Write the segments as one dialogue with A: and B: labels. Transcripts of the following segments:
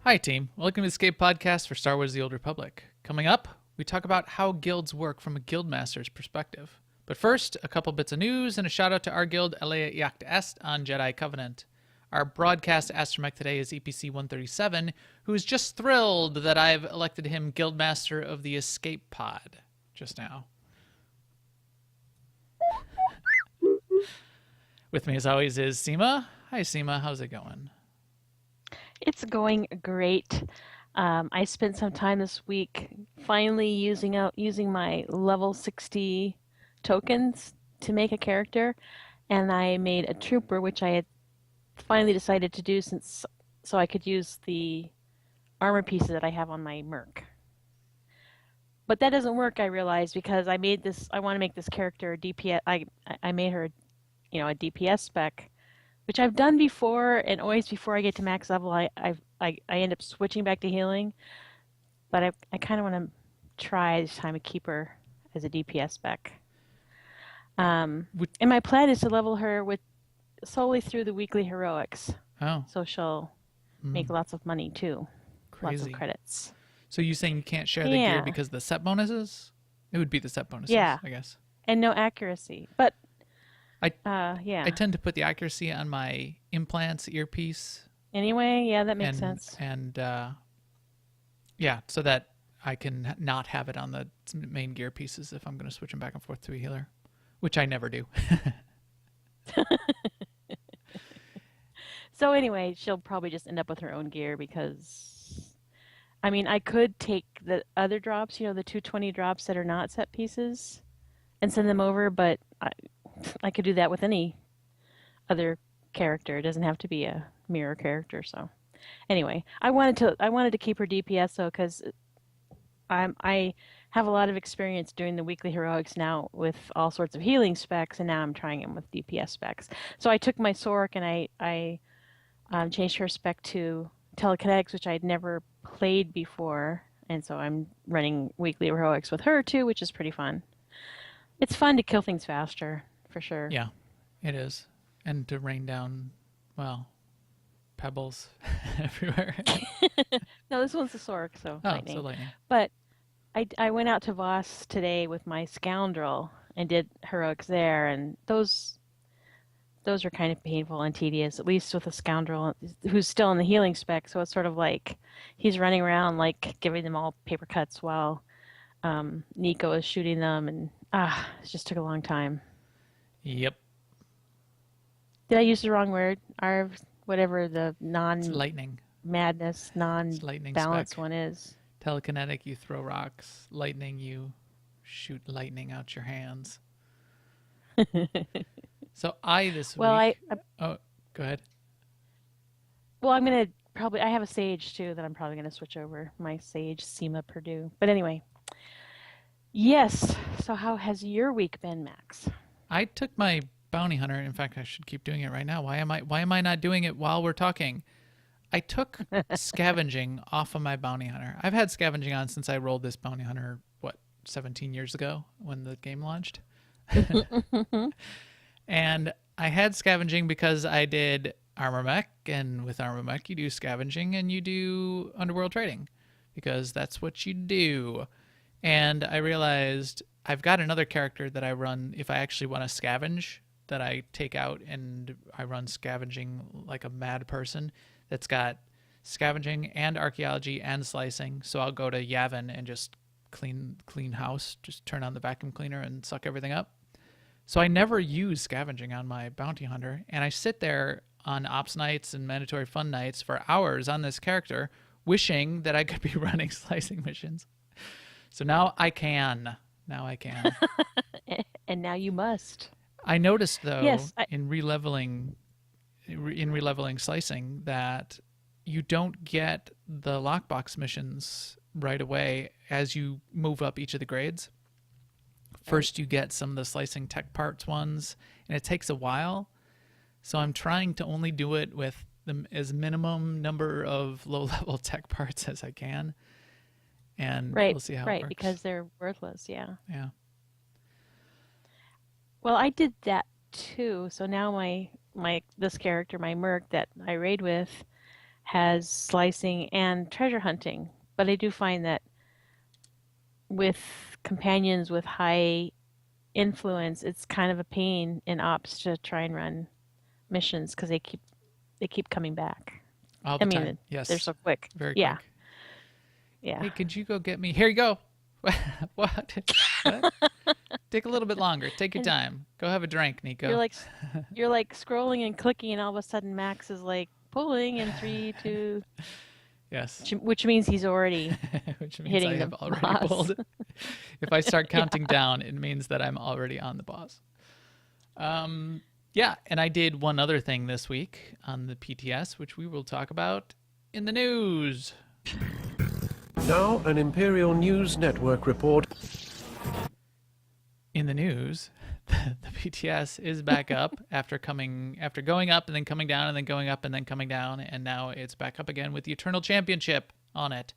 A: Hi, team. Welcome to the Escape Podcast for Star Wars The Old Republic. Coming up, we talk about how guilds work from a Guildmaster's perspective. But first, a couple bits of news and a shout out to our guild, Alea Yacht Est, on Jedi Covenant. Our broadcast astromech today is EPC 137, who is just thrilled that I've elected him Guildmaster of the Escape Pod just now. With me, as always, is Seema. Hi, Seema. How's it going?
B: It's going great. I spent some time this week finally using my level 60 tokens to make a character, and I made a trooper, which I had finally decided to do since so I could use the armor pieces that I have on my merc. But that doesn't work, I realized, because I want to make this character a DPS. I made her, a DPS spec, which I've done before, and always before I get to max level, I end up switching back to healing. But I kind of want to try this time to keep her as a DPS spec. And my plan is to level her with solely through the weekly heroics,
A: Oh,
B: so she'll make lots of money too, lots of
A: crazy.
B: credits.
A: So you saying you can't share the gear
B: Yeah,
A: because of the set bonuses? It would be the set bonuses,
B: yeah,
A: I guess.
B: and no accuracy. But
A: I I
B: yeah.
A: tend to put the accuracy on my implants earpiece
B: Anyway, yeah, that makes
A: and
B: sense.
A: yeah, so that I can not have it on the main gear pieces if I'm going to switch them back and forth to a healer, which I never do.
B: So anyway, she'll probably just end up with her own gear because I mean, I could take the other drops, the 220 drops that are not set pieces and send them over, but I could do that with any other character. It doesn't have to be a mirror character. So anyway, I wanted to keep her DPS though because I have a lot of experience doing the weekly heroics now with all sorts of healing specs, and now I'm trying them with DPS specs. So I took my Sork and I changed her spec to telekinetics, which I'd never played before, and so I'm running weekly heroics with her too, which is pretty fun. It's fun to kill things faster, for sure.
A: Yeah, it is. And to rain down, well, pebbles everywhere.
B: No, this one's a Sork, so
A: Oh, so
B: lightning.
A: lightning.
B: But I went out to Voss today with my scoundrel and did heroics there, and those are kind of painful and tedious, at least with a scoundrel who's still in the healing spec. So it's sort of like he's running around like giving them all paper cuts while Nico is shooting them, and it just took a long time.
A: Yep,
B: Did I use the wrong word? Arv, whatever the
A: it's
B: non
A: lightning.
B: madness,
A: It's
B: non
A: lightning
B: balanced
A: spec.
B: one is.
A: Telekinetic, you throw rocks. Lightning, you shoot lightning out your hands. So I this
B: Well,
A: week. Oh, go ahead.
B: I'm gonna probably I have a sage too that I'm probably gonna switch over my sage Seema Purdue. But anyway, yes. So how has your week been, Max?
A: I took my bounty hunter. In fact, I should keep doing it right now. Why am I not doing it while we're talking? I took scavenging off of my bounty hunter. I've had scavenging on since I rolled this bounty hunter, what, 17 years ago when the game launched. And I had scavenging because I did armor mech, and with armor mech you do scavenging and you do underworld trading because that's what you do. And I realized I've got another character that I run if I actually want to scavenge, that I take out and I run scavenging like a mad person, that's got scavenging and archaeology and slicing. So I'll go to Yavin and just clean house, just turn on the vacuum cleaner and suck everything up. So I never use scavenging on my bounty hunter, and I sit there on ops nights and mandatory fun nights for hours on this character, wishing that I could be running slicing missions. So now I can. Now I can.
B: And now you must.
A: I noticed though
B: Yes, I
A: in releveling slicing that you don't get the lockbox missions right away as you move up each of the grades.
B: right.
A: First, you get some of the slicing tech parts ones, and it takes a while. So I'm trying to only do it with the as minimum number of low level tech parts as I can, and
B: Right,
A: we'll see how it
B: right,
A: works.
B: because they're worthless, yeah.
A: Yeah.
B: Well, I did that too. So now my this character, my merc that I raid with, has slicing and treasure hunting. But I do find that with companions with high influence, it's kind of a pain in ops to try and run missions because they keep coming back.
A: All
B: I
A: the time.
B: mean, they're
A: Yes.
B: so quick.
A: Very
B: Yeah,
A: quick.
B: yeah.
A: Hey, could you go get me? Here you go. What? What? Take a little bit longer. Take your
B: And
A: time. Go have a drink,
B: you're
A: Nico.
B: like you're like scrolling and clicking, and all of a sudden Max is like pulling in three, two,
A: Yes.
B: which means he's already
A: Which means I
B: hitting
A: have
B: the
A: already
B: boss.
A: pulled. If I start
B: Yeah.
A: counting down, it means that I'm already on the boss. Yeah, and I did one other thing this week on the PTS, which we will talk about in the news.
C: Now, an Imperial News Network report.
A: In the news, the PTS is back up after going up and then coming down and then going up and then coming down, and now it's back up again with the Eternal Championship on it.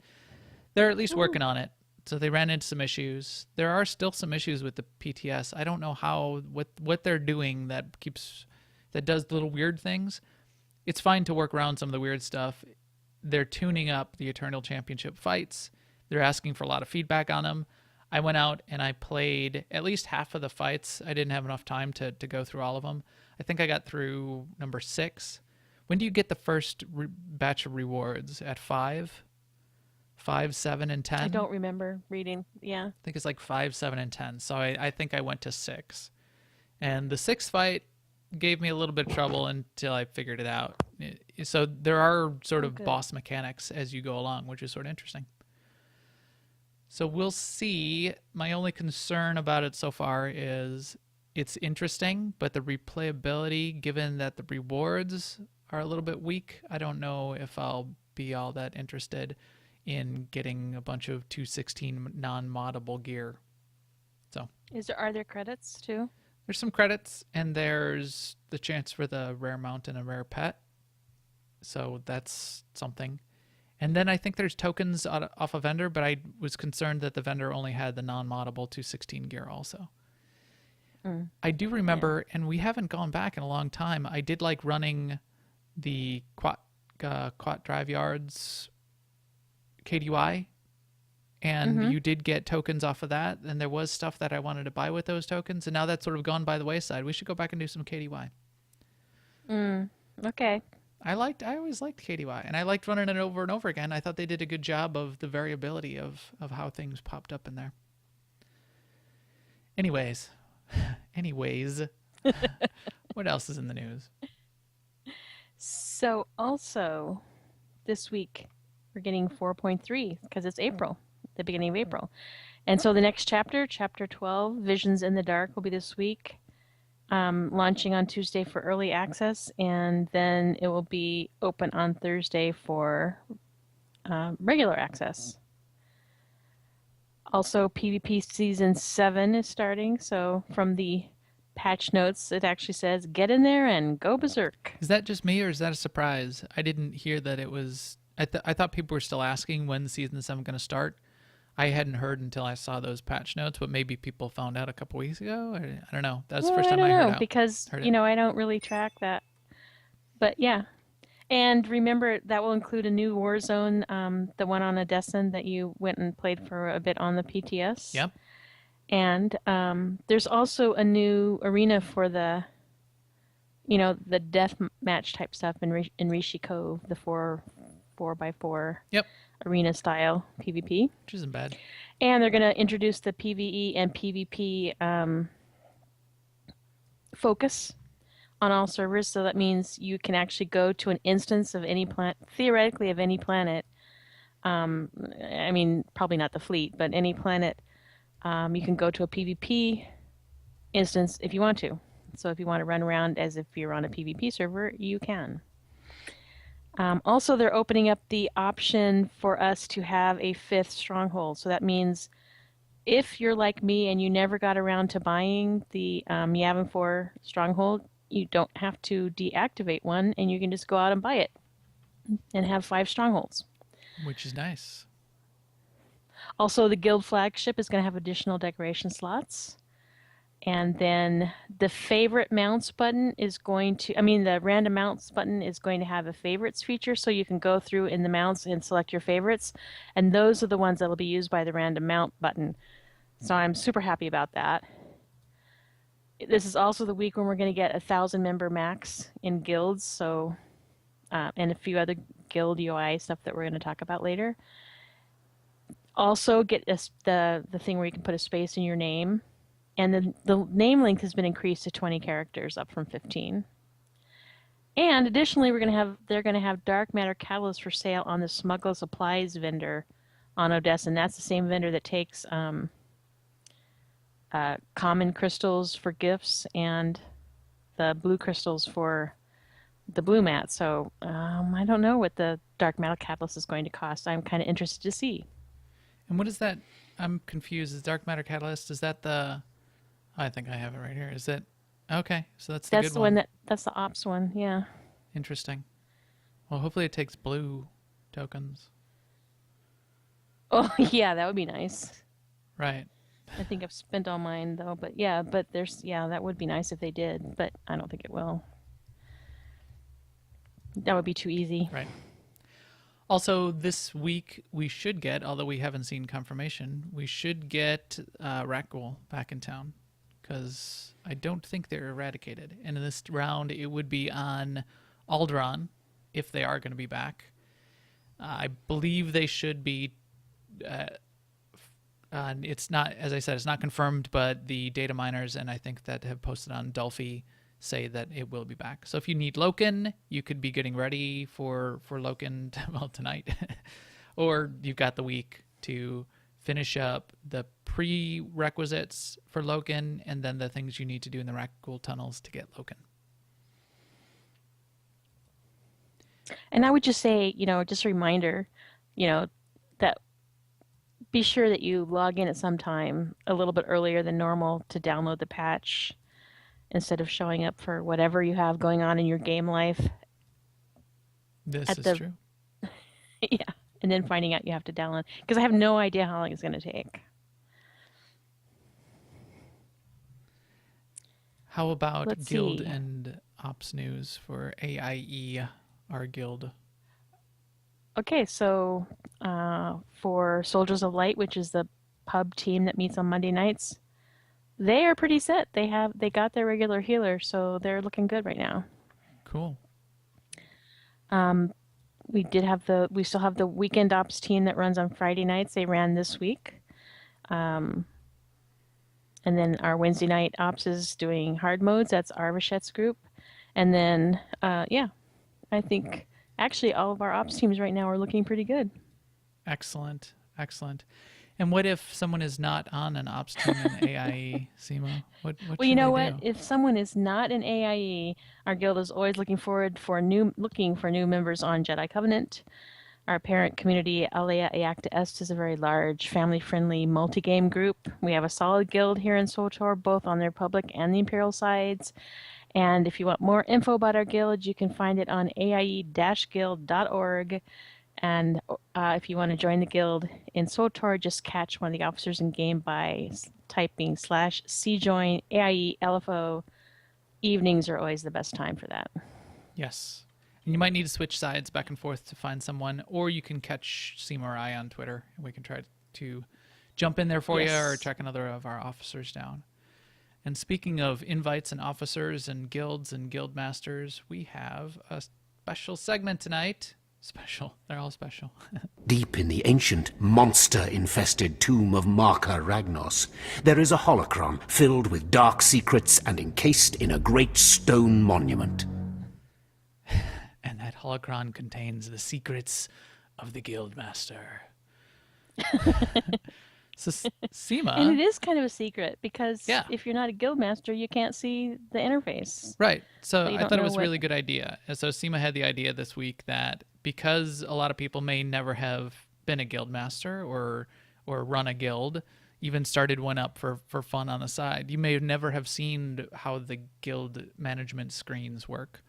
A: They're at least
B: Ooh,
A: working on it. So they ran into some issues. There are still some issues with the PTS. I don't know what they're doing that does little weird things. It's fine to work around some of the weird stuff. They're tuning up the Eternal Championship fights. They're asking for a lot of feedback on them. I went out and I played at least half of the fights. I didn't have enough time to go through all of them. I think I got through number 6. When do you get the first batch of rewards? At 5? 5, 7, and
B: I
A: 10?
B: don't remember reading. Yeah.
A: I think it's like 5, 7, and 10. So I think I went to 6. And the 6th fight gave me a little bit of trouble until I figured it out. So there are sort
B: Oh,
A: of
B: good.
A: boss mechanics as you go along, which is sort of interesting. So we'll see. My only concern about it so far is it's interesting, but the replayability, given that the rewards are a little bit weak, I don't know if I'll be all that interested in getting a bunch of 216 non-moddable gear. So
B: Are there credits too?
A: there's some credits, and there's the chance for the rare mount and a rare pet. So that's something. And then I think there's tokens off a vendor, but I was concerned that the vendor only had the non-moddable 216 gear also.
B: Mm,
A: I do
B: yeah.
A: remember, and we haven't gone back in a long time, I did like running the Quat Drive Yards KDY, and
B: Mm-hmm.
A: you did get tokens off of that, and there was stuff that I wanted to buy with those tokens, and now that's sort of gone by the wayside. We should go back and do some KDY.
B: Mm. Okay.
A: I always liked KDY, and I liked running it over and over again. I thought they did a good job of the variability of how things popped up in there. Anyways, anyways, what else is in the news?
B: So also this week we're getting 4.3 because it's April, the beginning of April. And so the next chapter, chapter 12, Visions in the Dark, will be this week, launching on Tuesday for early access, and then it will be open on Thursday for regular access. Also, PvP Season 7 is starting, so from the patch notes, it actually says, get in there and go berserk.
A: Is that just me, or is that a surprise? I didn't hear that it was. I thought people were still asking when season 7 going to start. I hadn't heard until I saw those patch notes, but maybe people found out a couple weeks ago. I don't know. That's the
B: Well,
A: first
B: I
A: time
B: don't
A: I
B: know, because,
A: heard it.
B: I don't really track that. But yeah. And remember, that will include a new war zone, the one on Odessa that you went and played for a bit on the PTS.
A: Yep.
B: And there's also a new arena for the death match type stuff in Rishi Cove, the 4x4
A: Yep.
B: arena style PvP.
A: Which isn't bad.
B: And they're going to introduce the PvE and PvP focus on all servers. So that means you can actually go to an instance of any planet, theoretically of any planet. I mean, probably not the fleet, but any planet. You can go to a PvP instance if you want to. So if you want to run around as if you're on a PvP server, you can. Also, they're opening up the option for us to have a 5th stronghold. So that means if you're like me and you never got around to buying the Yavin 4 stronghold, you don't have to deactivate one, and you can just go out and buy it and have 5 strongholds.
A: Which is nice.
B: Also, the guild flagship is going to have additional decoration slots. And then the favorite mounts button is going to, the random mounts button is going to have a favorites feature, so you can go through in the mounts and select your favorites. And those are the ones that will be used by the random mount button. So I'm super happy about that. This is also the week when we're going to get 1,000 member max in guilds, so and a few other guild UI stuff that we're going to talk about later. Also get the thing where you can put a space in your name. And the name length has been increased to 20 characters, up from 15. And additionally, they're going to have dark matter catalyst for sale on the Smuggler Supplies vendor on Odessa, and that's the same vendor that takes common crystals for gifts and the blue crystals for the blue mat. So I don't know what the dark matter catalyst is going to cost. I'm kind of interested to see.
A: And what is that? I'm confused. Is dark matter catalyst? Is that the? I think I have it right here. Is it? Okay, so that's the good one.
B: That's the ops one. Yeah.
A: Interesting. Well, hopefully it takes blue tokens.
B: Oh yeah, that would be nice.
A: Right.
B: I think I've spent all mine though, but that would be nice if they did, but I don't think it will. That would be too easy.
A: Right. Also, this week we should get, although we haven't seen confirmation, we should get Rakghoul back in town, because I don't think they're eradicated. And in this round, it would be on Alderaan, if they are going to be back. I believe they should be. It's not, as I said, it's not confirmed, but the data miners and I think that have posted on Delphi say that it will be back. So if you need Loken, you could be getting ready for Loken, well, tonight. Or you've got the week to finish up the prerequisites for Loken and then the things you need to do in the Rakghoul tunnels to get Loken.
B: And I would just say, just a reminder, that be sure that you log in at some time a little bit earlier than normal to download the patch instead of showing up for whatever you have going on in your game life.
A: This is true.
B: Yeah, and then finding out you have to download, because I have no idea how long it's going to take.
A: How about guild and ops news for AIE, our guild?
B: Okay, so for Soldiers of Light, which is the pub team that meets on Monday nights, they are pretty set. They got their regular healer, so they're looking good right now.
A: Cool.
B: We still have the weekend ops team that runs on Friday nights. They ran this week. And then our Wednesday night ops is doing hard modes. That's Arvachet's group. And then, I think actually all of our ops teams right now are looking pretty good.
A: Excellent. And what if someone is not on an ops team in AIE, Seema? What
B: well, you know what? If someone is not in AIE, our guild is always looking for new members on Jedi Covenant. Our parent community, Alea Eacta Est, is a very large, family-friendly multi-game group. We have a solid guild here in SWTOR, both on the Republic and the Imperial sides. And if you want more info about our guild, you can find it on aie-guild.org. And if you want to join the guild in SWTOR, just catch one of the officers in game by typing /cjoin AIE LFO. Evenings are always the best time for that.
A: Yes. And you might need to switch sides back and forth to find someone, or you can catch Seema or I on Twitter, and we can try to jump in there for you or track another of our officers down. And speaking of invites and officers and guilds and guildmasters, we have a special segment tonight. Special. They're all special.
D: Deep in the ancient, monster-infested tomb of Marka Ragnos, there is a holocron filled with dark secrets and encased in a great stone monument.
A: And that holocron contains the secrets of the Guildmaster. So, Seema...
B: And it is kind of a secret, because if you're not a Guildmaster, you can't see the interface.
A: Right. So I thought it was a really good idea. And so Seema had the idea this week that because a lot of people may never have been a Guildmaster or run a guild, even started one up for fun on the side, you may never have seen how the guild management screens work.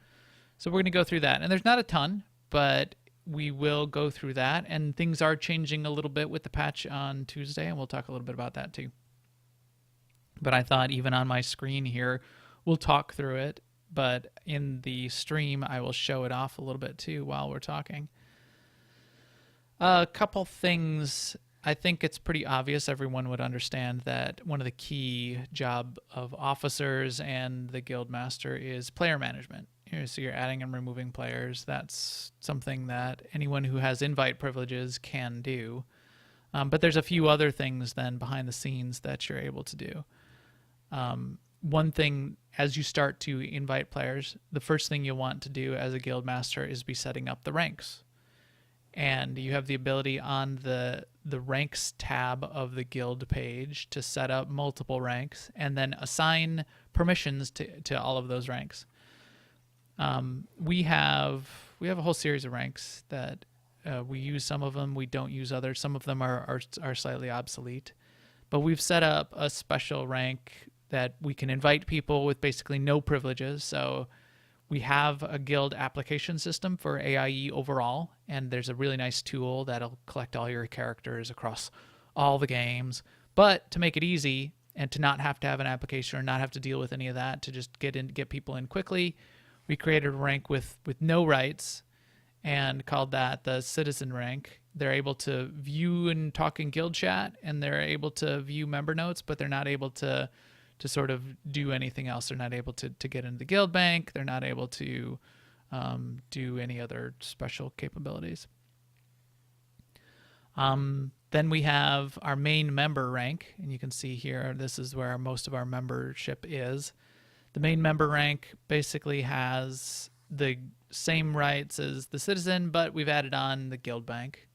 A: So we're going to go through that. And there's not a ton, but we will go through that. And things are changing a little bit with the patch on Tuesday, and we'll talk a little bit about that too. But I thought even on my screen here, we'll talk through it, but in the stream, I will show it off a little bit too while we're talking. A couple things. I think it's pretty obvious everyone would understand that one of the key job of officers and the Guildmaster is player management. So you're adding and removing players. That's something that anyone who has invite privileges can do. But there's a few other things then behind the scenes that you're able to do. One thing, as you start to invite players, the first thing you'll want to do as a Guildmaster is be setting up the ranks. And you have the ability on the ranks tab of the guild page to set up multiple ranks and then assign permissions to all of those ranks. We have a whole series of ranks that we use. Some of them we don't use others. Some of them are slightly obsolete. But we've set up a special rank that we can invite people with basically no privileges. So we have a guild application system for AIE overall, and there's a really nice tool that'll collect all your characters across all the games. But to make it easy and to not have to have an application or not have to deal with any of that, to just get people in quickly, we created a rank with no rights and called that the citizen rank. They're able to view and talk in guild chat, and they're able to view member notes, but they're not able to sort of do anything else. They're not able to get into the guild bank. They're not able to do any other special capabilities. Then we have our main member rank, and you can see here, this is where most of our membership is. The main member rank basically has the same rights as the citizen, but we've added on the guild bank,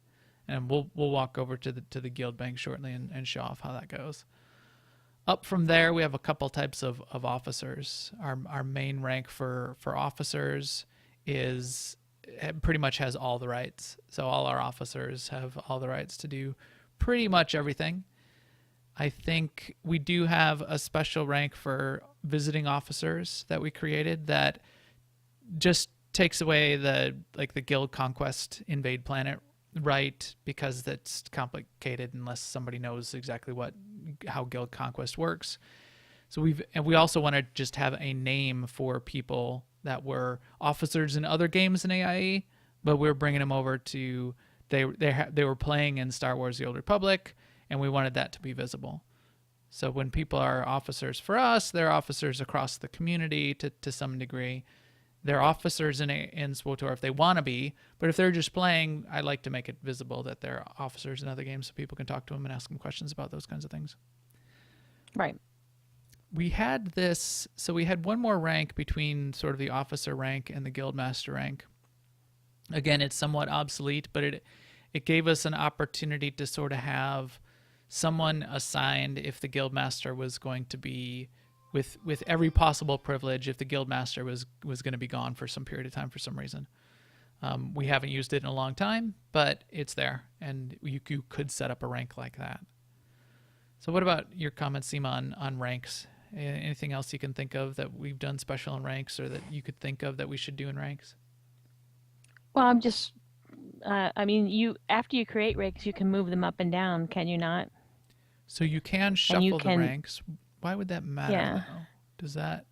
A: and we'll walk over to the guild bank shortly and show off how that goes. Up from there, we have a couple types of officers. Our main rank for officers is pretty much has all the rights. So all our officers have all the rights to do pretty much everything. I think we do have a special rank for visiting officers that we created that just takes away the guild conquest invade planet right, because that's complicated unless somebody knows exactly how guild conquest works. So we also want to just have a name for people that were officers in other games in AIE, but we're bringing them over to they were playing in Star Wars: The Old Republic, and we wanted that to be visible. So when people are officers for us, they're officers across the community to some degree. They're officers in SWTOR if they want to be, but if they're just playing, I like to make it visible that they're officers in other games so people can talk to them and ask them questions about those kinds of things.
B: Right.
A: We had one more rank between sort of the officer rank and the Guildmaster rank. Again, it's somewhat obsolete, but it gave us an opportunity to sort of have someone assigned if the Guildmaster was going to be with every possible privilege if the Guildmaster was going to be gone for some period of time for some reason. We haven't used it in a long time, but it's there, and you could set up a rank like that. So what about your comments, Seema, on ranks? Anything else you can think of that we've done special in ranks, or that you could think of that we should do in ranks?
B: Well, I'm just, after you create ranks, you can move them up and down, can you not?
A: So you can shuffle the ranks. Why would that matter?
B: Yeah.
A: Though? Does that?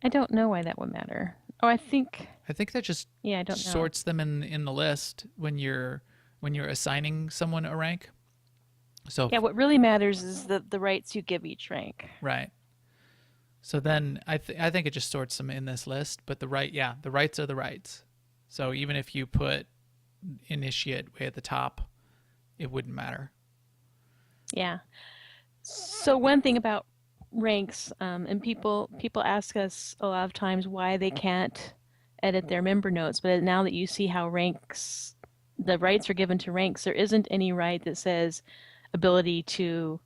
B: I don't know why that would matter. Oh, I think
A: that just
B: I don't know.
A: sorts them in the list when you're assigning someone a rank. So
B: yeah, what really matters is the rights you give each rank.
A: Right. So then I think it just sorts them in this list, but the rights are the rights. So even if you put initiate way at the top, it wouldn't matter.
B: Yeah. So one thing about ranks, and people ask us a lot of times why they can't edit their member notes, but now that you see how the rights are given to ranks, there isn't any right that says ability to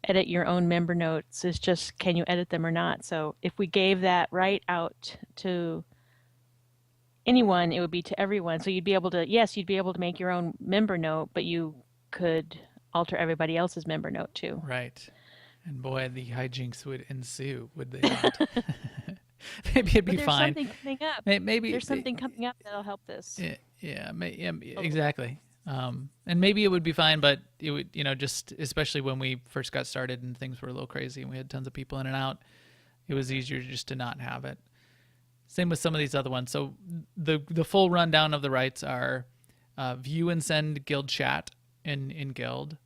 B: edit your own member notes. It's just, can you edit them or not? So if we gave that right out to anyone, it would be to everyone. So you'd be able to make your own member note, but you could alter everybody else's member note too.
A: Right. And boy, the hijinks would ensue, would they not? Maybe it'd be fine.
B: Something coming up.
A: Maybe
B: there's something coming up that'll help this.
A: Yeah, exactly. And maybe it would be fine, but it would, just especially when we first got started and things were a little crazy and we had tons of people in and out, it was easier just to not have it. Same with some of these other ones. So the full rundown of the rights are view and send guild chat in guild,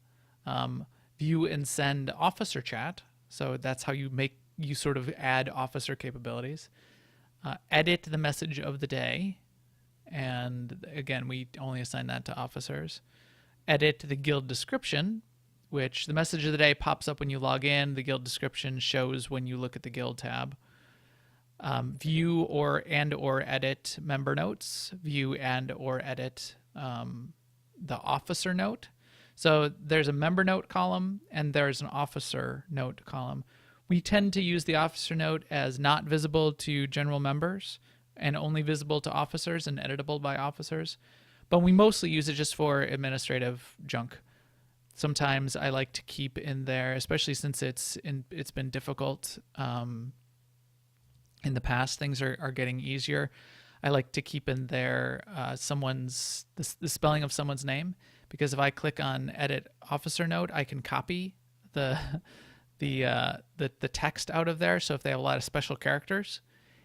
A: view and send officer chat. So that's how you sort of add officer capabilities. Edit the message of the day. And again, we only assign that to officers. Edit the guild description, which the message of the day pops up when you log in. The guild description shows when you look at the guild tab. View or edit member notes. View or edit the officer note. So there's a member note column and there's an officer note column. We tend to use the officer note as not visible to general members and only visible to officers and editable by officers. But we mostly use it just for administrative junk. Sometimes I like to keep in there, especially since it's been difficult in the past. Things are getting easier. I like to keep in there the spelling of someone's name, because if I click on edit officer note, I can copy the text out of there. So if they have a lot of special characters,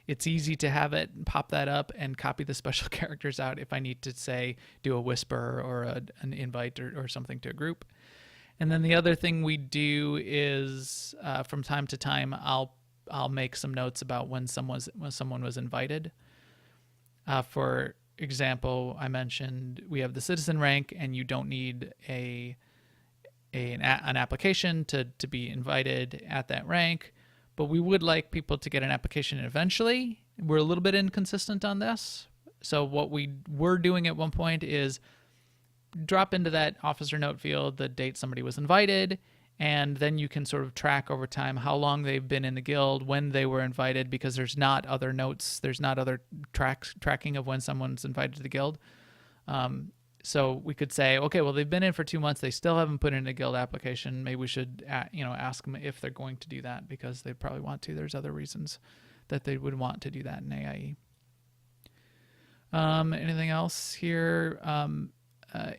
A: it's easy to have it pop that up and copy the special characters out if I need to, say, do a whisper or an invite or something to a group. And then the other thing we do is from time to time I'll make some notes about when someone was invited. For example, I mentioned we have the citizen rank, and you don't need an application to be invited at that rank. But we would like people to get an application eventually. We're a little bit inconsistent on this. So what we were doing at one point is drop into that officer note field the date somebody was invited, and then you can sort of track over time how long they've been in the guild, when they were invited, because there's not other notes, there's not other tracking of when someone's invited to the guild. So we could say, okay, well, they've been in for 2 months. They still haven't put in a guild application. Maybe we should, ask them if they're going to do that, because they probably want to. There's other reasons that they would want to do that in AIE. Anything else here?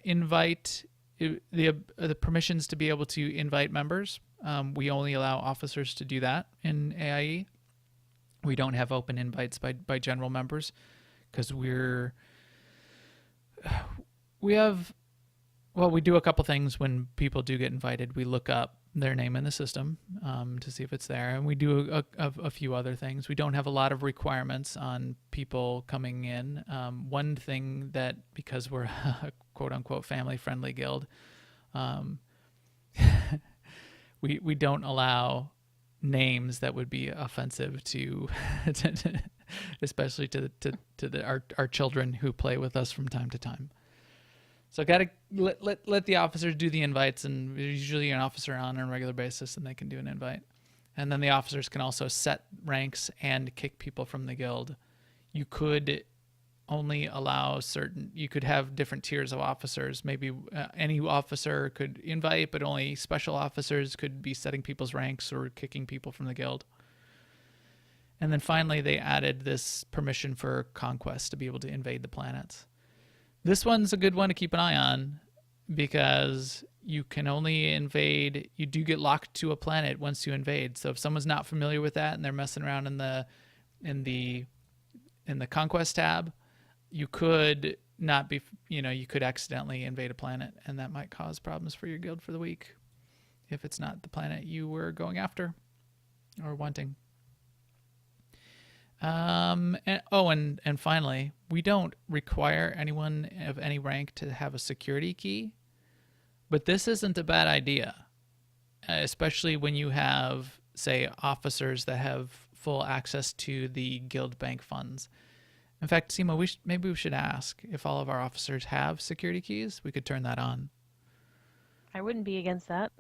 A: Invite the permissions to be able to invite members. We only allow officers to do that in AIE. We don't have open invites by general members, because we do a couple things when people do get invited. We look up their name in the system to see if it's there, and we do a few other things. We don't have a lot of requirements on people coming in. One thing that, because we're a quote-unquote family-friendly guild, we don't allow names that would be offensive to especially to our children who play with us from time to time. So got to let the officers do the invites, and there's usually an officer on a regular basis, and they can do an invite. And then the officers can also set ranks and kick people from the guild. You could only allow you could have different tiers of officers. Maybe any officer could invite, but only special officers could be setting people's ranks or kicking people from the guild. And then finally, they added this permission for Conquest to be able to invade the planets. This one's a good one to keep an eye on, because you can only invade, you do get locked to a planet once you invade. So if someone's not familiar with that and they're messing around in the Conquest tab, you could not be, you could accidentally invade a planet, and that might cause problems for your guild for the week if it's not the planet you were going after or wanting. And finally, we don't require anyone of any rank to have a security key, but this isn't a bad idea, especially when you have, say, officers that have full access to the guild bank funds. In fact, Sima, maybe we should ask if all of our officers have security keys. We could turn that on.
B: I wouldn't be against that.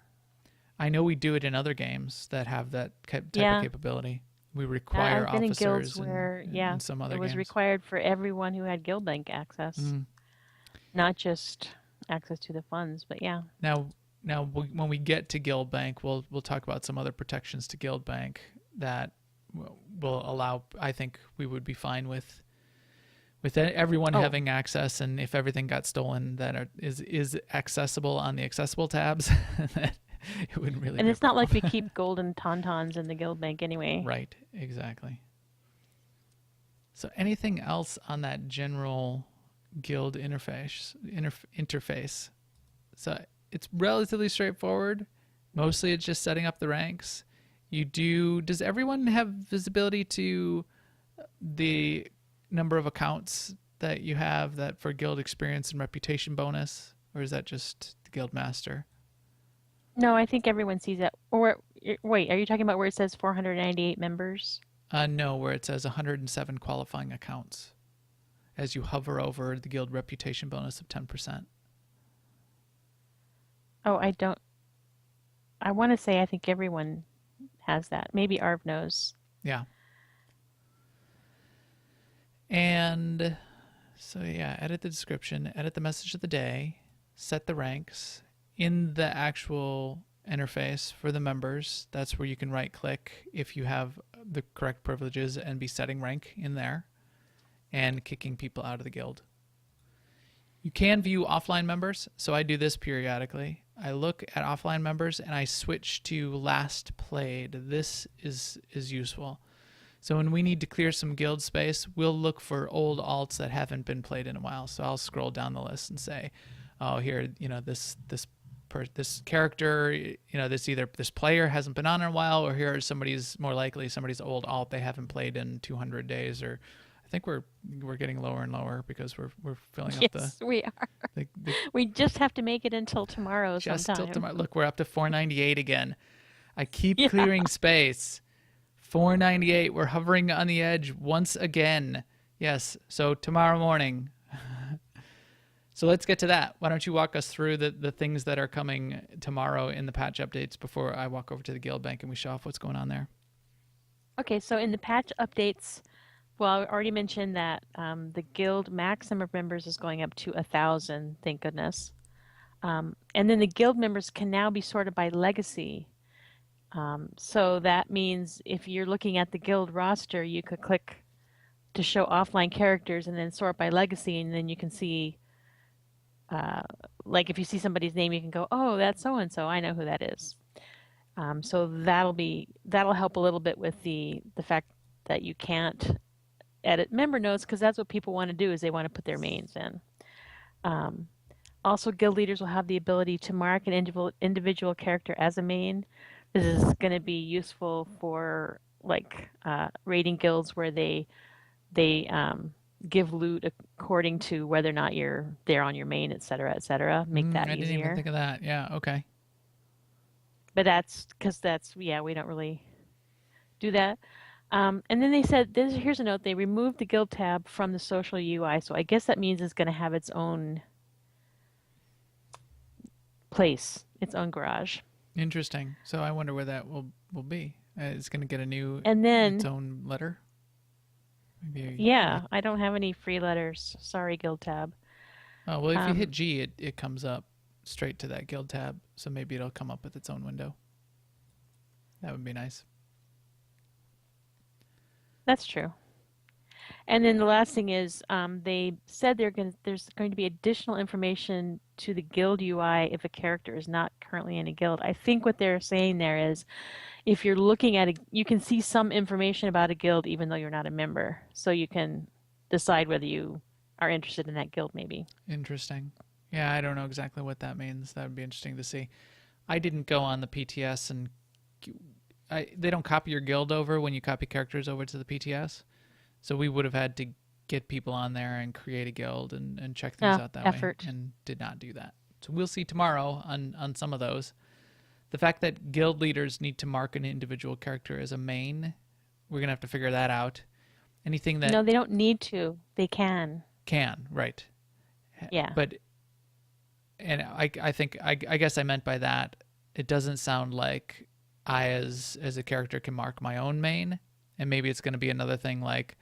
A: I know we do it in other games that have that type of capability. We require
B: I've been
A: officers
B: in guilds where,
A: in some other
B: it was
A: games.
B: Required for everyone who had guild bank access, not just access to the funds, but yeah.
A: Now, when we get to guild bank, we'll talk about some other protections to guild bank that will allow. I think we would be fine with with everyone
B: Oh.
A: having access, and if everything got stolen that is accessible on the accessible tabs, that it wouldn't really
B: And
A: be a
B: it's not like we
A: problem.
B: keep golden tauntauns in the guild bank anyway.
A: Right, exactly. So anything else on that general guild interface? So it's relatively straightforward. Mostly it's just setting up the ranks. Does everyone have visibility to the number of accounts that you have that for guild experience and reputation bonus? Or is that just the Guildmaster?
B: No, I think everyone sees that. Or wait, are you talking about where it says 498 members?
A: No, where it says 107 qualifying accounts as you hover over the guild reputation bonus of 10%.
B: Oh, I don't. I want to say I think everyone has that. Maybe Arv knows.
A: Yeah. And so, yeah, edit the description, edit the message of the day, set the ranks. In the actual interface for the members, that's where you can right click if you have the correct privileges and be setting rank in there and kicking people out of the guild. You can view offline members, so I do this periodically. I look at offline members and I switch to last played. This is useful. So when we need to clear some guild space, we'll look for old alts that haven't been played in a while. So I'll scroll down the list and say, oh, here, this character, this player hasn't been on in a while, or here somebody's old alt they haven't played in 200 days, or I think we're getting lower and lower because we're filling up the.
B: Yes, we are.
A: The
B: We just have to make it until tomorrow
A: just
B: sometime.
A: till tomorrow. Look, we're up to 498 again. I keep
B: Yeah.
A: clearing space. 498. We're hovering on the edge once again. Yes. So tomorrow morning. So let's get to that. Why don't you walk us through the things that are coming tomorrow in the patch updates before I walk over to the guild bank and we show off what's going on there.
B: Okay, so in the patch updates, well, I already mentioned that the guild max number of members is going up to 1,000, thank goodness. And then the guild members can now be sorted by legacy. So that means if you're looking at the guild roster, you could click to show offline characters and then sort by legacy, and then you can see, like if you see somebody's name, you can go, oh, that's so-and-so, I know who that is. So that'll help a little bit with the fact that you can't edit member notes, because that's what people want to do, is they want to put their mains in. Also, guild leaders will have the ability to mark an individual character as a main. This is going to be useful for like raiding guilds where they give loot according to whether or not you're there on your main, et cetera, make that
A: I
B: easier.
A: didn't even think of that. Yeah, okay.
B: But that's because we don't really do that. And then they said, here's a note, they removed the guild tab from the social UI, so I guess that means it's going to have its own place, its own garage.
A: Interesting. So I wonder where that will be. It's going to get
B: And then,
A: its own letter. Maybe
B: yeah, I don't have any free letters. Sorry, guild tab.
A: Oh, well, if you hit G, it comes up straight to that guild tab. So maybe it'll come up with its own window. That would be nice.
B: That's true. And then the last thing is, they said there's going to be additional information to the guild UI if a character is not currently in a guild. I think what they're saying there is, if you're looking at you can see some information about a guild even though you're not a member. So you can decide whether you are interested in that guild maybe.
A: Interesting. Yeah, I don't know exactly what that means. That would be interesting to see. I didn't go on the PTS and they don't copy your guild over when you copy characters over to the PTS. So we would have had to get people on there and create a guild and check things out that
B: effort.
A: way, and did not do that. So we'll see tomorrow on some of those. The fact that guild leaders need to mark an individual character as a main, we're going to have to figure that out. Anything that...
B: No, they don't need to. They can.
A: Can, right.
B: Yeah.
A: But, and I guess I meant by that, it doesn't sound like I as a character can mark my own main, and maybe it's going to be another thing like,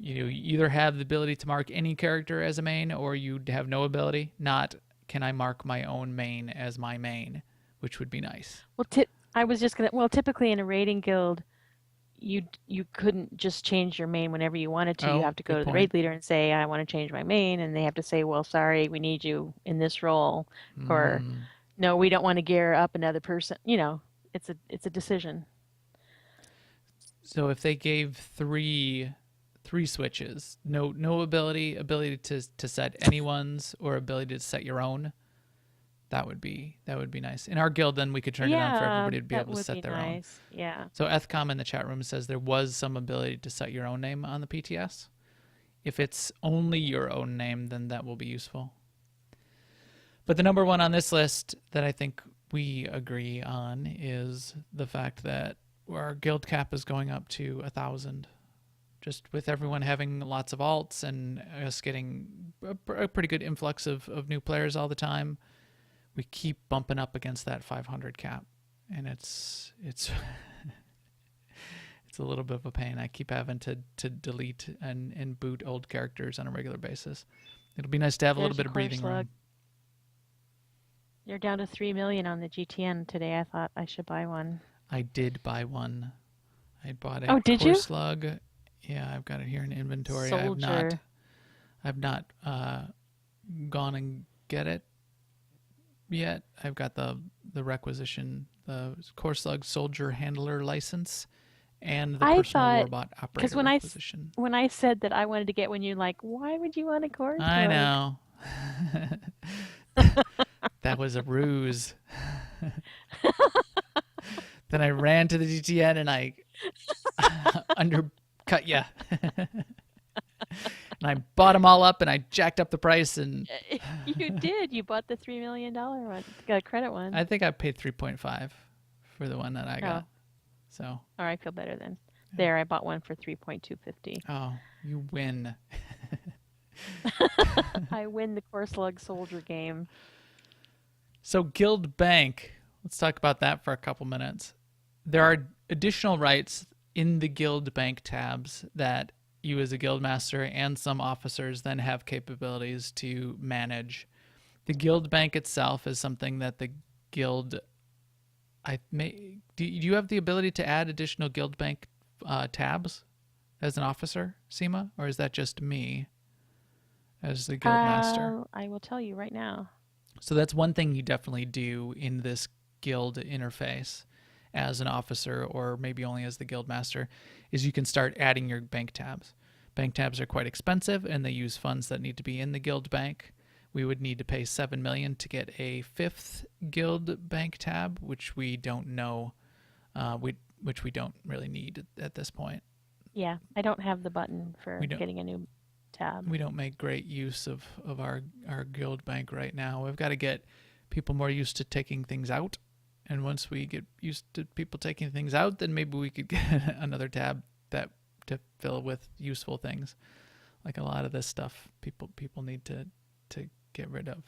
A: you either have the ability to mark any character as a main, or you have no ability. Not, can I mark my own main as my main, which would be nice.
B: Well, I was just gonna. Well, typically in a raiding guild, you couldn't just change your main whenever you wanted to. You
A: Oh,
B: have to go
A: good
B: to the
A: point.
B: raid leader and say, I want to change my main, and they have to say, well, sorry, we need you in this role, or
A: Mm.
B: no, we don't want to gear up another person. It's a decision.
A: So if they gave three switches, no ability to set anyone's or ability to set your own, that would be nice. In our guild, then we could turn it on for
B: Yeah,
A: everybody to be
B: that
A: able to
B: would
A: set
B: be
A: their own.
B: nice. Yeah.
A: So Ethcom in the chat room says there was some ability to set your own name on the PTS. If it's only your own name, then that will be useful. But the number one on this list that I think we agree on is the fact that our guild cap is going up to 1,000. Just with everyone having lots of alts and us getting a pretty good influx of new players all the time, we keep bumping up against that 500 cap, and it's it's a little bit of a pain. I keep having to delete and boot old characters on a regular basis. It'll be nice to have a little
B: There's
A: bit
B: your
A: of breathing
B: core slug.
A: room.
B: You're down to 3 million on the GTN today. I thought I should buy one.
A: I did buy one. I bought a
B: Oh, did
A: core
B: you?
A: slug. Yeah, I've got it here in inventory.
B: Soldier.
A: I've not gone and get it yet. I've got the requisition, the core slug soldier handler license, and the
B: I
A: personal
B: thought,
A: warbot operator
B: because
A: requisition.
B: when I said that I wanted to get one, you're like, why would you want a core slug?
A: I know. That was a ruse. Then I ran to the GTN and I undercut you. And I bought them all up and I jacked up the price, and
B: You did. You bought the $3 million one, the credit one.
A: I think I paid 3.5 for the one that I got.
B: Oh.
A: So,
B: All right, I feel better then. There, I bought one for 3.250.
A: oh, you win.
B: I win the core slug soldier game.
A: So Guild Bank, let's talk about that for a couple minutes. There are additional rights in the Guild Bank tabs that you as a Guildmaster and some officers then have capabilities to manage. The Guild Bank itself is something that the Guild... do you have the ability to add additional Guild Bank tabs as an officer, Seema? Or is that just me as the Guildmaster?
B: I will tell you right now.
A: So that's one thing you definitely do in this guild interface as an officer, or maybe only as the Guildmaster, is you can start adding your bank tabs. Bank tabs are quite expensive, and they use funds that need to be in the guild bank. We would need to pay $7 million to get a 5th guild bank tab, which we don't know, which we don't really need at this point.
B: Yeah, I don't have the button for
A: We don't-
B: getting a new tab.
A: We don't make great use of our guild bank right now. We've got to get people more used to taking things out. And once we get used to people taking things out, then maybe we could get another tab that to fill with useful things. Like a lot of this stuff people need to get rid of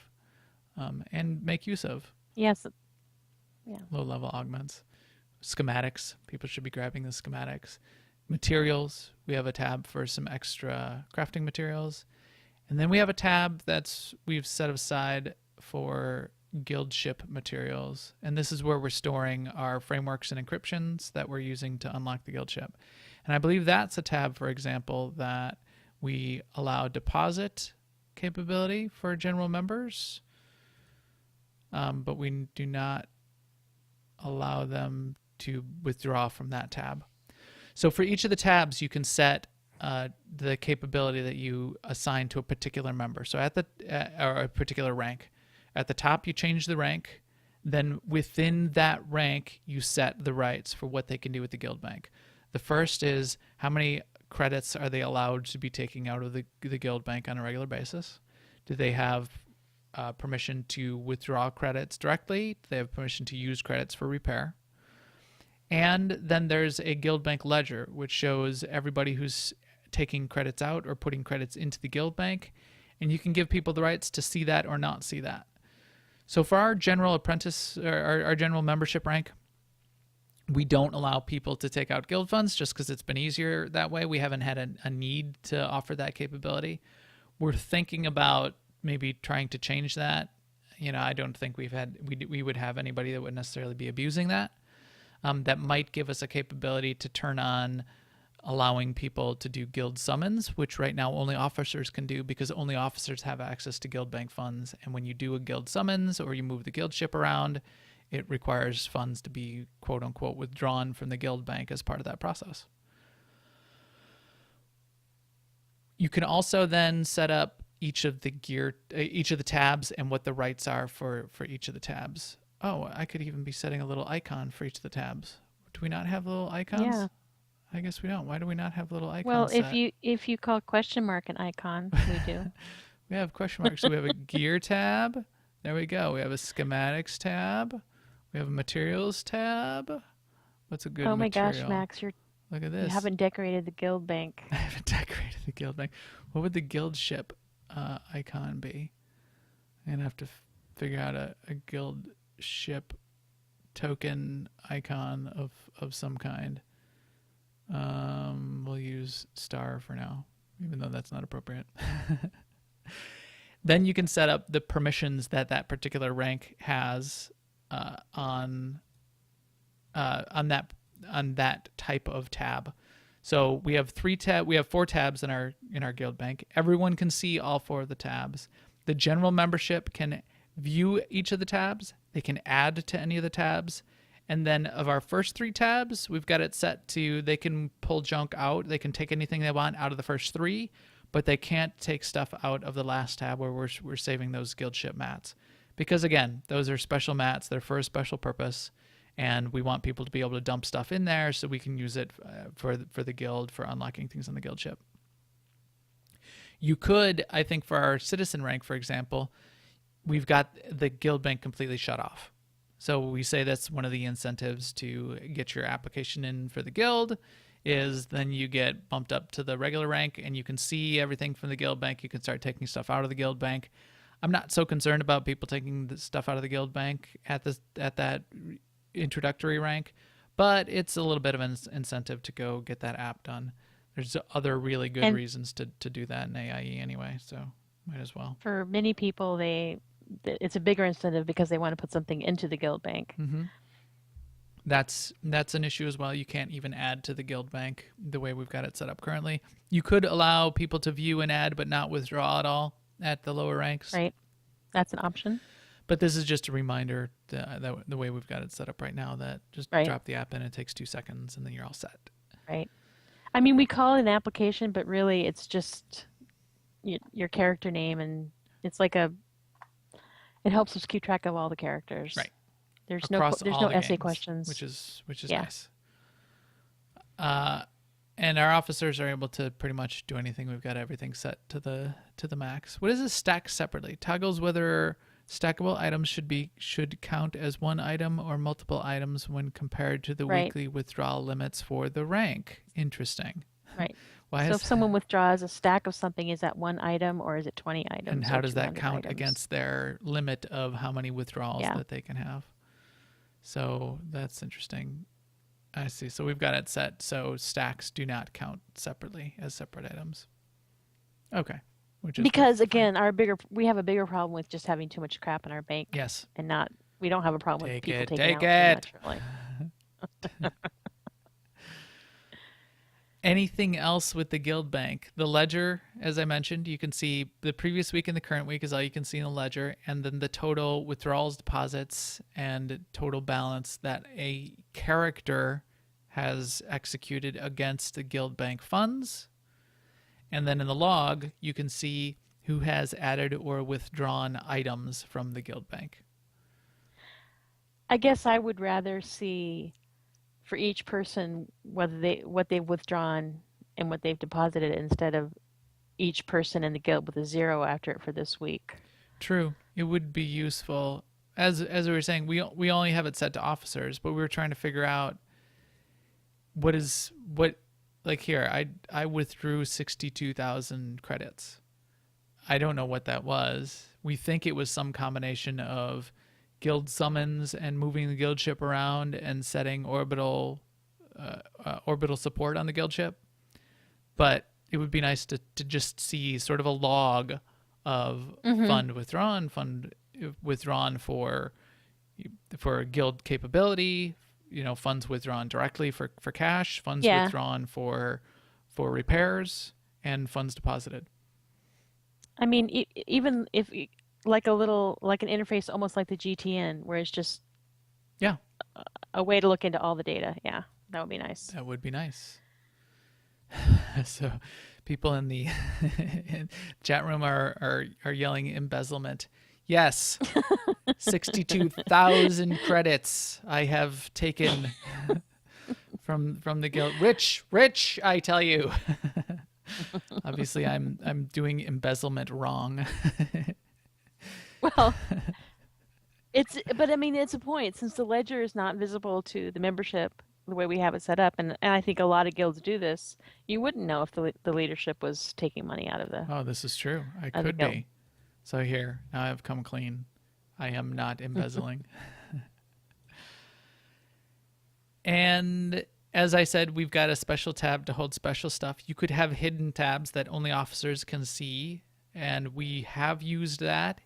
A: and make use of.
B: Yes. Yeah.
A: Low-level augments. Schematics. People should be grabbing the schematics. Materials. We have a tab for some extra crafting materials. And then we have a tab we've set aside for guild ship materials. And this is where we're storing our frameworks and encryptions that we're using to unlock the guild ship. And I believe that's a tab, for example, that we allow deposit capability for general members. But we do not allow them to withdraw from that tab. So for each of the tabs, you can set the capability that you assign to a particular member. So or a particular rank. At the top, you change the rank. Then within that rank, you set the rights for what they can do with the guild bank. The first is how many credits are they allowed to be taking out of the guild bank on a regular basis? Do they have permission to withdraw credits directly? Do they have permission to use credits for repair? And then there's a guild bank ledger, which shows everybody who's taking credits out or putting credits into the guild bank. And you can give people the rights to see that or not see that. So for our general apprentice, or our general membership rank, we don't allow people to take out guild funds just because it's been easier that way. We haven't had a need to offer that capability. We're thinking about maybe trying to change that. I don't think we would have anybody that would necessarily be abusing that. that might give us a capability to turn on allowing people to do guild summons, which right now only officers can do because only officers have access to guild bank funds. And when you do a guild summons or you move the guild ship around, it requires funds to be quote unquote withdrawn from the guild bank as part of that process. You can also then set up each of the tabs and what the rights are for each of the tabs. Oh, I could even be setting a little icon for each of the tabs. Do we not have little icons?
B: Yeah.
A: I guess we don't. Why do we not have little icons?
B: Well,
A: set?
B: if you call question mark an icon, we do.
A: We have question marks. So we have a gear tab. There we go. We have a schematics tab. We have a materials tab. What's a good
B: Oh my
A: material?
B: gosh, Max,
A: Look at this.
B: you haven't decorated the guild bank.
A: I haven't decorated the guild bank. What would the guild ship icon be? I'm gonna have to figure out a guild ship token icon of some kind. We'll use star for now, even though that's not appropriate. Then you can set up the permissions that particular rank has on that type of tab. So we have 4 tabs in our guild bank. Everyone can see all 4 of the tabs. The general membership can view each of the tabs. They can add to any of the tabs. And then of our first 3 tabs, we've got it set to they can pull junk out. They can take anything they want out of the first 3, but they can't take stuff out of the last tab where we're saving those guild ship mats. Because again, those are special mats. They're for a special purpose. And we want people to be able to dump stuff in there so we can use it for the guild for unlocking things on the guild ship. You could, I think for our citizen rank, for example, we've got the guild bank completely shut off. So we say that's one of the incentives to get your application in for the guild is then you get bumped up to the regular rank and you can see everything from the guild bank. You can start taking stuff out of the guild bank. I'm not so concerned about people taking the stuff out of the guild bank at that introductory rank, but it's a little bit of an incentive to go get that app done. There's other really good reasons to do that in AIE anyway, so might as well.
B: For many people, it's a bigger incentive because they want to put something into the guild bank.
A: Mm-hmm. That's an issue as well. You can't even add to the guild bank the way we've got it set up currently. You could allow people to view and add, but not withdraw at all at the lower ranks.
B: Right. That's an option.
A: But this is just a reminder that the way we've got it set up right now, that just drop the app in, it takes 2 seconds, and then you're all set.
B: Right. I mean, we call it an application, but really it's just your character name, and it's like it helps us keep track of all the characters.
A: Right.
B: There's
A: Across
B: no
A: all the
B: essay
A: games,
B: questions.
A: which is nice. And our officers are able to pretty much do anything. We've got everything set to the max. What is this stack separately? Toggles whether stackable items should count as one item or multiple items when compared to the weekly withdrawal limits for the rank. Interesting.
B: Right.
A: Why
B: so if someone withdraws a stack of something, is that 1 item or is it 20 items?
A: And how does that count
B: items?
A: against their limit of how many withdrawals that they can have? So that's interesting. I see. So we've got it set so stacks do not count separately as separate items. Okay.
B: Because again, we have a bigger problem with just having too much crap in our bank.
A: Yes.
B: And we don't have a problem with people taking
A: take
B: out too
A: it.
B: much, really.
A: Anything else with the guild bank? The ledger, as I mentioned, you can see the previous week and the current week is all you can see in the ledger, and then the total withdrawals, deposits, and total balance that a character has executed against the guild bank funds. And then in the log, you can see who has added or withdrawn items from the guild bank.
B: I guess I would rather see for each person what they've withdrawn and what they've deposited instead of each person in the guild with a 0 after it for this week.
A: True. It would be useful. As we were saying, we only have it set to officers, but we were trying to figure out like here, I withdrew 62,000 credits. I don't know what that was. We think it was some combination of guild summons and moving the guild ship around and setting orbital support on the guild ship. But it would be nice to just see sort of a log of fund withdrawn for guild capability, funds withdrawn directly for cash, funds
B: Yeah.
A: withdrawn for repairs, and funds deposited.
B: I mean, even if like an interface almost like the GTN, where it's just
A: Yeah,
B: a way to look into all the data. Yeah, that would be nice.
A: that would be nice. So people in the chat room are yelling embezzlement. Yes. 62,000 credits I have taken from the guild. Rich, I tell you. Obviously I'm doing embezzlement wrong.
B: Well, but I mean, it's a point, since the ledger is not visible to the membership the way we have it set up, and I think a lot of guilds do this. You wouldn't know if the leadership was taking money out of the.
A: Oh, this is true. I
B: the
A: could
B: guild.
A: be. So here, now I've come clean. I am not embezzling. And as I said, we've got a special tab to hold special stuff. You could have hidden tabs that only officers can see, and we have used that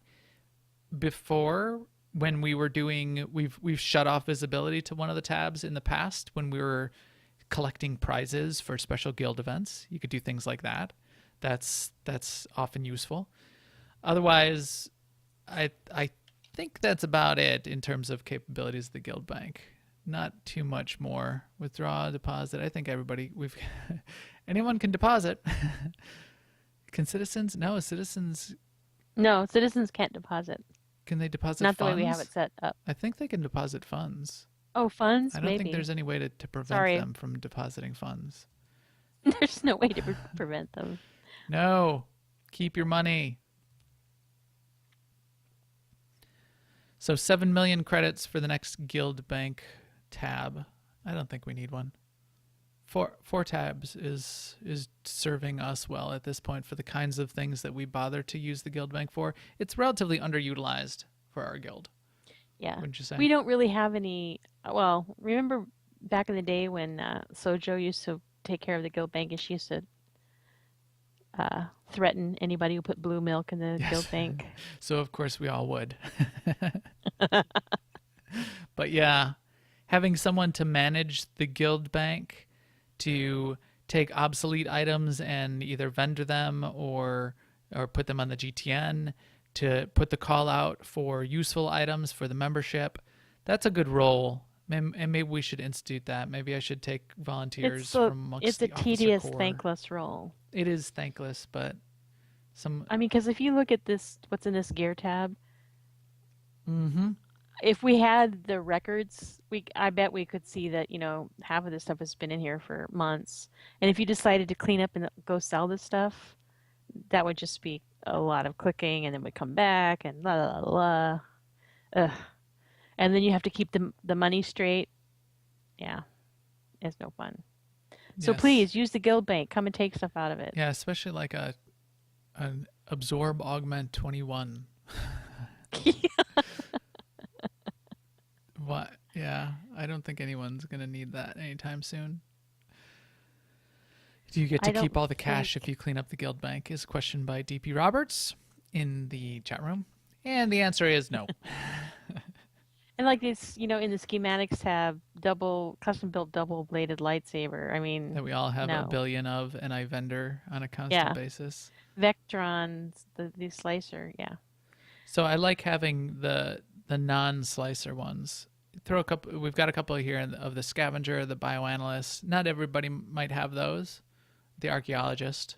A: before when we were doing. We've shut off visibility to one of the tabs in the past when we were collecting prizes for special guild events. You could do things like that. That's often useful. Otherwise, I think that's about it in terms of capabilities of the guild bank. Not too much more. Withdraw, deposit. I think anyone can deposit. Can citizens? No, citizens.
B: No, citizens can't deposit.
A: Can they deposit
B: Not
A: funds?
B: the way we have it set up.
A: I think they can deposit funds.
B: Oh, funds?
A: I don't
B: Maybe.
A: think there's any way to prevent
B: Sorry.
A: them from depositing funds.
B: There's no way to prevent them.
A: No. Keep your money. So 7 million credits for the next guild bank tab. I don't think we need one. Four tabs is serving us well at this point for the kinds of things that we bother to use the guild bank for. It's relatively underutilized for our guild.
B: Yeah.
A: Wouldn't you say?
B: We don't really have any. Well, remember back in the day when Sojo used to take care of the guild bank, and she used to threaten anybody who put blue milk in the
A: Yes.
B: guild bank.
A: So of course we all would. But yeah, having someone to manage the guild bank, to take obsolete items and either vendor them or put them on the GTN, to put the call out for useful items for the membership, that's a good role. And maybe we should institute that. Maybe I should take volunteers from amongst
B: It's
A: the
B: a
A: officer
B: tedious,
A: corps.
B: thankless role.
A: It is thankless, but some.
B: I mean, because if you look at this, what's in this gear tab,
A: Mm-hmm.
B: if we had the records, I bet we could see that, half of this stuff has been in here for months. And if you decided to clean up and go sell this stuff, that would just be a lot of clicking, and then we come back and la la la la. Ugh. And then you have to keep the money straight. Yeah, it's no fun. So
A: Yes.
B: please use the guild bank. Come and take stuff out of it.
A: Yeah, especially like an absorb augment 21. What? Yeah, I don't think anyone's gonna need that anytime soon. Do you get to
B: I don't
A: keep all the cash
B: think-
A: if you clean up the guild bank? Is a question by DP Roberts in the chat room, and the answer is no.
B: And like this, in the schematics tab, custom built double bladed lightsaber. I mean,
A: That we all have a
B: No.
A: billion of, and I vendor on a constant
B: Yeah.
A: basis.
B: Vectrons, the slicer, yeah.
A: So I like having the non-slicer ones. Throw a couple. We've got a couple here of the scavenger, the bioanalyst. Not everybody might have those. The archaeologist.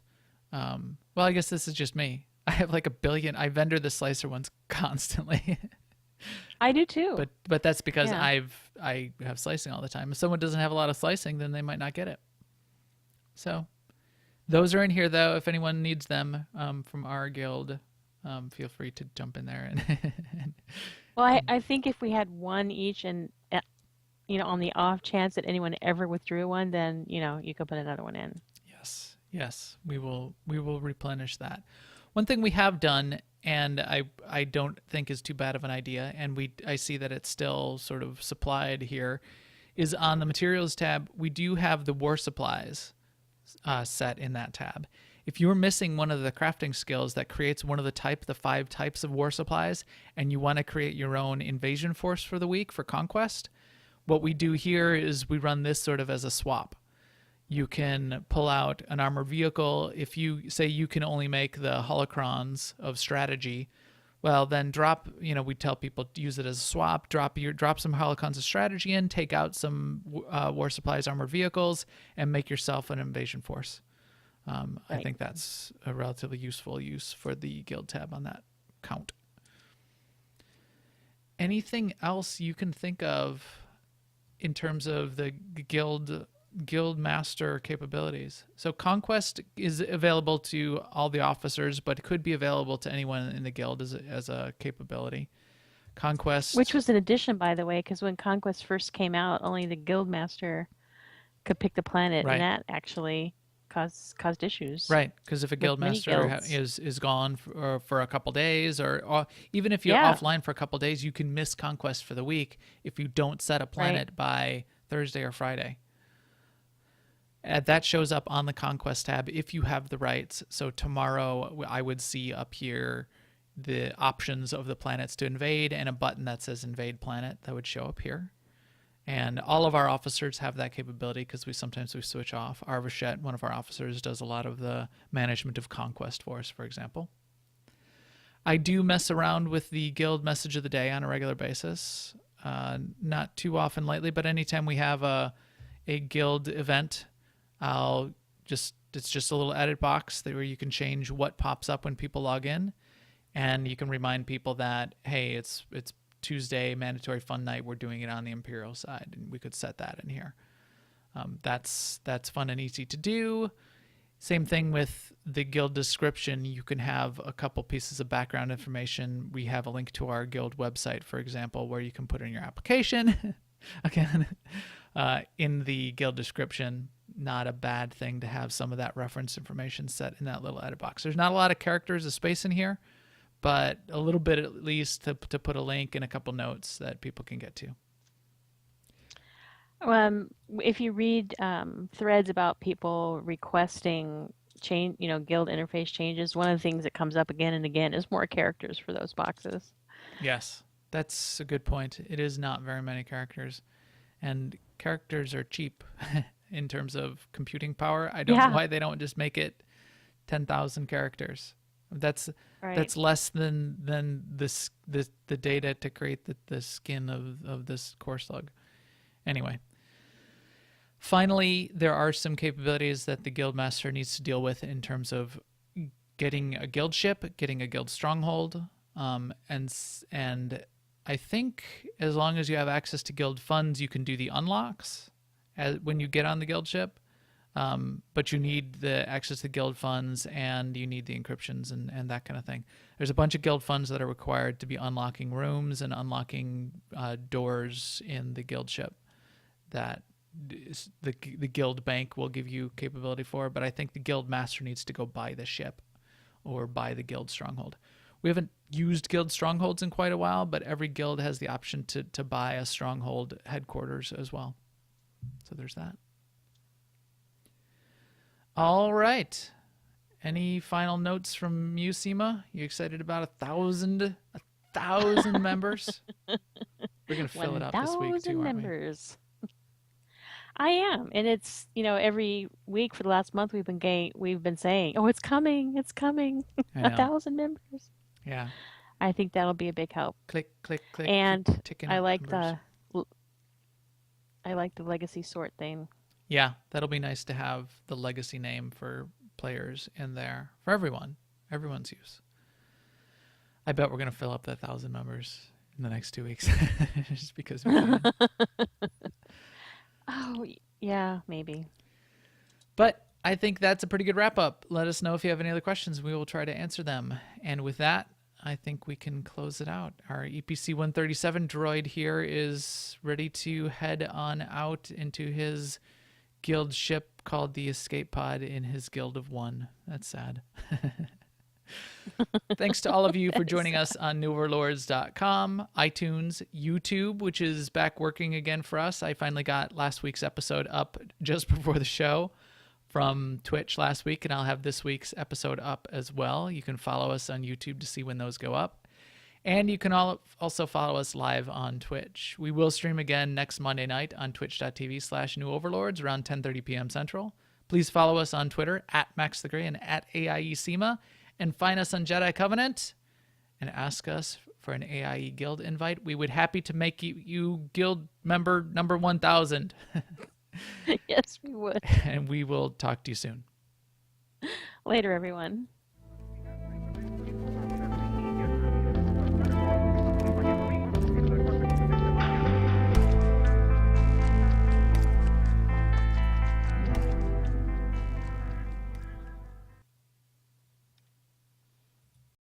A: Well, I guess this is just me. I have like a billion. I vendor the slicer ones constantly.
B: I do too.
A: but that's because
B: Yeah.
A: I have slicing all the time. If someone doesn't have a lot of slicing, then they might not get it. So those are in here though. If anyone needs them from our guild, feel free to jump in there and
B: Well, I think if we had one each, and on the off chance that anyone ever withdrew one, then you could put another one in.
A: Yes, we will replenish that. One thing we have done, and I don't think is too bad of an idea, and I see that it's still sort of supplied here, is on the materials tab. We do have the war supplies set in that tab. If you're missing one of the crafting skills that creates one of the 5 types of war supplies, and you want to create your own invasion force for the week for Conquest, What we do here is we run this sort of as a swap. You can pull out an armored vehicle. If you say you can only make the holocrons of strategy, well, then drop, we tell people to use it as a swap, drop some holocrons of strategy in, take out some war supplies armored vehicles, and make yourself an invasion force. I think that's a relatively useful use for the guild tab on that count. Anything else you can think of in terms of the Guildmaster capabilities? So Conquest is available to all the officers, but could be available to anyone in the guild as a capability. Conquest,
B: Which was an addition, by the way, because when Conquest first came out, only the Guildmaster could pick the planet,
A: Right.
B: and that actually caused issues.
A: right? Because if a
B: with many
A: Guildmaster
B: guilds.
A: is gone for a couple days, or even if you're
B: Yeah.
A: offline for a couple days, you can miss Conquest for the week if you don't set a planet by Thursday or Friday. That shows up on the Conquest tab if you have the rights. So tomorrow I would see up here the options of the planets to invade and a button that says invade planet that would show up here. And all of our officers have that capability because we sometimes switch off. Arvashette, one of our officers, does a lot of the management of Conquest for us, for example. I do mess around with the guild message of the day on a regular basis. Not too often lately, but anytime we have a guild event, it's just a little edit box where you can change what pops up when people log in, and you can remind people that, hey, it's Tuesday, mandatory fun night. We're doing it on the Imperial side, and we could set that in here. That's fun and easy to do. Same thing with the guild description. You can have a couple pieces of background information. We have a link to our guild website, for example, where you can put in your application. Again, in the guild description. Not a bad thing to have some of that reference information set in that little edit box. There's not a lot of characters of space in here, but a little bit at least to put a link and a couple notes that people can get to.
B: If you read threads about people requesting guild interface changes, one of the things that comes up again and again is more characters for those boxes.
A: Yes, that's a good point. It is not very many characters, and characters are cheap in terms of computing power. I don't know why they don't just make it 10,000 characters. That's less than the data to create the skin of this core slug. Anyway, finally, there are some capabilities that the Guildmaster needs to deal with in terms of getting a guild ship, getting a guild stronghold, and I think as long as you have access to guild funds, you can do the unlocks when you get on the guild ship. But you need the access to guild funds, and you need the encryptions and that kind of thing. There's a bunch of guild funds that are required to be unlocking rooms and unlocking doors in the guild ship that the guild bank will give you capability for, but I think the guild master needs to go buy the ship or buy the guild stronghold. We haven't used guild strongholds in quite a while, but every guild has the option to buy a stronghold headquarters as well. So there's that. All right. Any final notes from you, Seema? You excited about 1,000 members? We're gonna fill it up this week too, aren't we?
B: members. I am, and it's every week for the last month we've been saying, "Oh, it's coming, it's coming."
A: I know.
B: 1,000 members.
A: Yeah.
B: I think that'll be a big help.
A: Click, click, click.
B: And
A: keep ticking
B: I
A: up
B: like
A: numbers.
B: the legacy sort thing.
A: Yeah, that'll be nice to have the legacy name for players in there for everyone's use. I bet we're gonna fill up that 1,000 members in the next 2 weeks, just because we can.
B: Oh, yeah, maybe.
A: But I think that's a pretty good wrap up. Let us know if you have any other questions. We will try to answer them. And with that, I think we can close it out. Our EPC 137 droid here is ready to head on out into his guild ship called the Escape Pod in his guild of one. That's sad. Thanks to all of you for joining us on newoverlords.com, iTunes, YouTube, which is back working again for us. I finally got last week's episode up just before the show from Twitch last week, and I'll have this week's episode up as well. You can follow us on YouTube to see when those go up. And you can also follow us live on Twitch. We will stream again next Monday night on twitch.tv/newoverlords around 10:30 p.m. Central. Please follow us on Twitter @MaxTheGray and @AIESEMA, and find us on Jedi Covenant and ask us for an AIE Guild invite. We would happy to make you Guild member number 1000.
B: Yes, we would.
A: And we will talk to you soon.
B: Later, everyone.